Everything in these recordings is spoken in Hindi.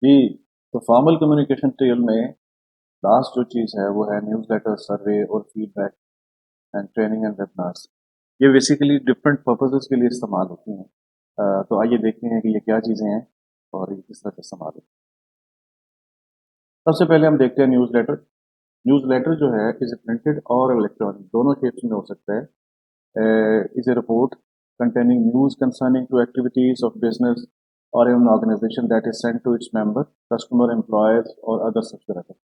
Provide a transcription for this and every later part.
जी, तो फॉर्मल कम्युनिकेशन टूल में लास्ट जो चीज़ है वो है न्यूज़लेटर, सर्वे और feedback and training and webinars. ये बेसिकली डिफरेंट पर्पसेस के लिए इस्तेमाल होती हैं। तो आइए देखते हैं कि ये क्या चीज़ें हैं और ये किस तरह से इस्तेमाल होती हैं। सबसे पहले हम देखते हैं न्यूज़लेटर। न्यूज़लेटर जो है इज़ प्रिंटेड और इलेक्ट्रॉनिक, दोनों शेप्स में हो सकता है। Is a report containing news concerning to activities of business or an organization that is sent to its member, customer, employers or other subscribers।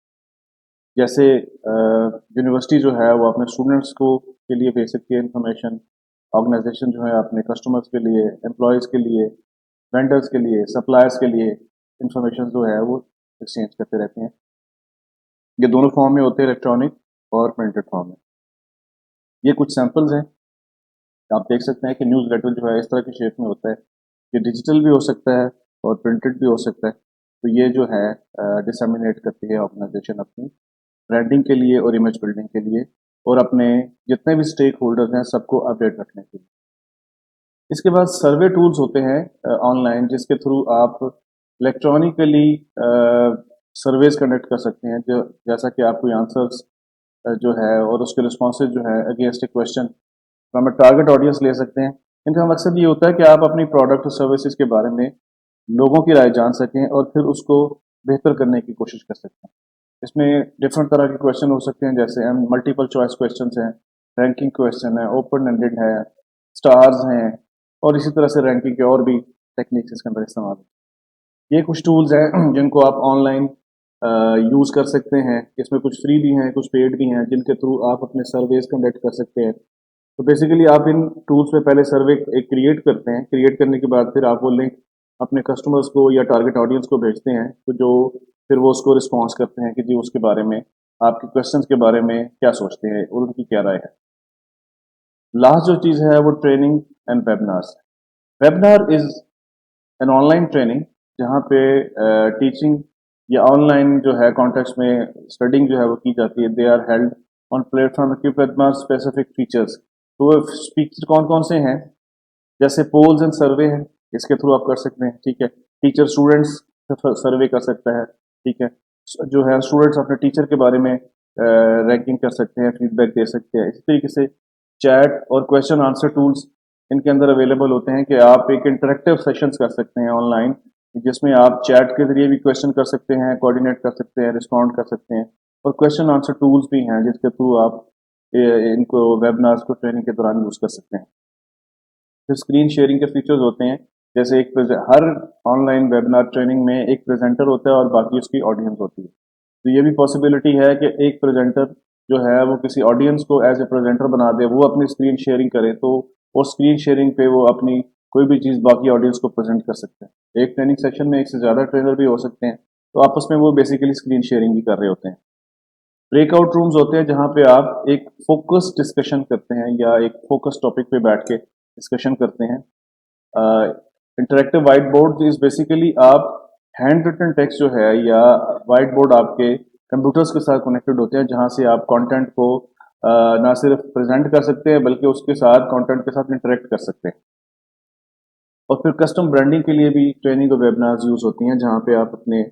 जैसे यूनिवर्सिटी जो है वो अपने स्टूडेंट्स को के लिए भेज सकती है इंफॉर्मेशन, ऑर्गेनाइजेशन जो है अपने कस्टमर्स के लिए, एम्प्लॉयज़ के लिए, वेंडर्स के लिए, सप्लायर्स के लिए इंफॉर्मेशन जो है वो एक्सचेंज करते रहते हैं। ये दोनों फॉर्म में होते हैं, इलेक्ट्रॉनिक और प्रिंटेड फॉर्म में। ये कुछ सैम्पल्स हैं। आप देख सकते हैं कि न्यूज़ लेटर जो है इस तरह की शेप में होता है। ये डिजिटल भी हो सकता है और प्रिंटेड भी हो सकता है। तो ये जो है डिसमिनेट करती है ऑर्गेनाइजेशन अपनी ब्रांडिंग के लिए और इमेज बिल्डिंग के लिए और अपने जितने भी स्टेक होल्डर्स हैं सबको अपडेट रखने के लिए। इसके बाद सर्वे टूल्स होते हैं ऑनलाइन, जिसके थ्रू आप इलेक्ट्रॉनिकली सर्वेज कंडक्ट कर सकते हैं, जो जैसा कि आप कोई आंसर्स जो है और उसके रिस्पॉन्सेज जो है against A question from a target audience ले सकते हैं। इनका मकसद ये होता है कि आप अपनी प्रोडक्ट और सर्विसेज के बारे में लोगों की राय जान सकें और फिर उसको बेहतर करने की कोशिश कर सकते हैं। इसमें डिफरेंट तरह के क्वेश्चन हो सकते हैं, जैसे मल्टीपल चॉइस क्वेश्चंस हैं, रैंकिंग क्वेश्चन है, ओपन एंडेड है, स्टार्स हैं और इसी तरह से रैंकिंग के और भी टेक्निक्स इसके अंदर इस्तेमाल होते हैं। ये कुछ टूल्स हैं जिनको आप ऑनलाइन यूज़ कर सकते हैं। इसमें कुछ फ्री भी हैं, कुछ पेड भी हैं, जिनके थ्रू आप अपने सर्वेज कंडक्ट कर सकते हैं। तो बेसिकली आप इन टूल्स में पहले सर्वे एक क्रिएट करते हैं, क्रिएट करने के बाद फिर आप वो लिंक अपने कस्टमर्स को या टारगेट ऑडियंस को भेजते हैं, तो जो फिर वो उसको रिस्पॉन्स करते हैं कि जी उसके बारे में, आपके क्वेश्चंस के बारे में क्या सोचते हैं और उनकी क्या राय है। लास्ट जो चीज़ है वो training and webinars. Webinar is an online training जहाँ पे टीचिंग या ऑनलाइन जो है कॉन्टेक्स्ट में स्टडिंग जो है वो की जाती है। They are held on platform equipped with specific features. तो वो फीचर कौन कौन से हैं? जैसे पोल्स एंड सर्वे है, इसके थ्रू आप कर सकते हैं, ठीक है। टीचर स्टूडेंट्स सर्वे कर सकता है, ठीक है। जो है स्टूडेंट्स अपने टीचर के बारे में रैंकिंग कर सकते हैं, फीडबैक दे सकते हैं। इसी तरीके से चैट और क्वेश्चन आंसर टूल्स इनके अंदर अवेलेबल होते हैं कि आप एक इंटरेक्टिव सेशंस कर सकते हैं ऑनलाइन, जिसमें आप चैट के जरिए भी क्वेश्चन कर सकते हैं, कोऑर्डिनेट कर सकते हैं, रिस्पॉन्ड कर सकते हैं। और क्वेश्चन आंसर टूल्स भी हैं जिसके थ्रू आप इनको वेबिनार्स को ट्रेनिंग के दौरान यूज़ कर सकते हैं। फिर स्क्रीन शेयरिंग के फीचर्स होते हैं, जैसे हर ऑनलाइन वेबिनार ट्रेनिंग में एक प्रेजेंटर होता है और बाकी उसकी ऑडियंस होती है। तो ये भी पॉसिबिलिटी है कि एक प्रेजेंटर जो है वो किसी ऑडियंस को एज ए प्रेजेंटर बना दे, वो अपनी स्क्रीन शेयरिंग करे, तो वो स्क्रीन शेयरिंग पे वो अपनी कोई भी चीज़ बाकी ऑडियंस को प्रेजेंट कर सकते हैं। एक ट्रेनिंग सेशन में एक से ज़्यादा ट्रेनर भी हो सकते हैं, तो आपस में वो बेसिकली स्क्रीन शेयरिंग भी कर रहे होते हैं। ब्रेकआउट रूम्स होते हैं जहाँ पे आप एक फोकस डिस्कशन करते हैं या एक फोकस टॉपिक पे बैठ के डिस्कशन करते हैं। Interactive white board is basically आप हैंड रिटन टेक्स्ट जो है या वाइट बोर्ड आपके कंप्यूटर्स के साथ कनेक्टेड होते हैं, जहाँ से आप कंटेंट को ना सिर्फ प्रेजेंट कर सकते हैं बल्कि उसके साथ कंटेंट के साथ इंटरेक्ट कर सकते हैं। और फिर कस्टम ब्रांडिंग के लिए भी ट्रेनिंग और वेबिनार्स यूज़ होती हैं, जहाँ पे आप अपने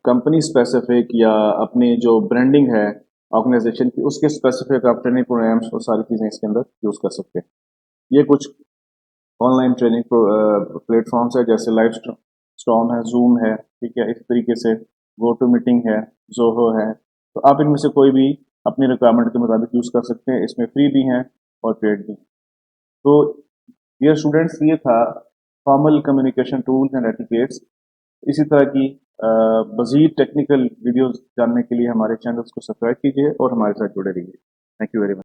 कंपनी स्पेसिफिक या अपनी जो ब्रांडिंग है ऑर्गेनाइजेशन की, उसके स्पेसिफिक आप ट्रेनिंग प्रोग्राम्स और सारी चीज़ें इसके अंदर यूज़ कर सकते हैं। ये कुछ ऑनलाइन ट्रेनिंग प्लेटफॉर्म्स है, जैसे लाइव स्टॉर्म है, जूम है, ठीक है। इस तरीके से गो टू मीटिंग है, जोहो है। तो आप इनमें से कोई भी अपनी रिक्वायरमेंट के मुताबिक यूज़ कर सकते हैं। इसमें फ्री भी हैं और पेड भी। तो डियर स्टूडेंट्स, ये था formal communication tools and etiquettes. इसी तरह की मज़ीद टेक्निकल वीडियोस जानने के लिए हमारे चैनल्स को सब्सक्राइब कीजिए और हमारे साथ जुड़े रहिए। Thank you very much.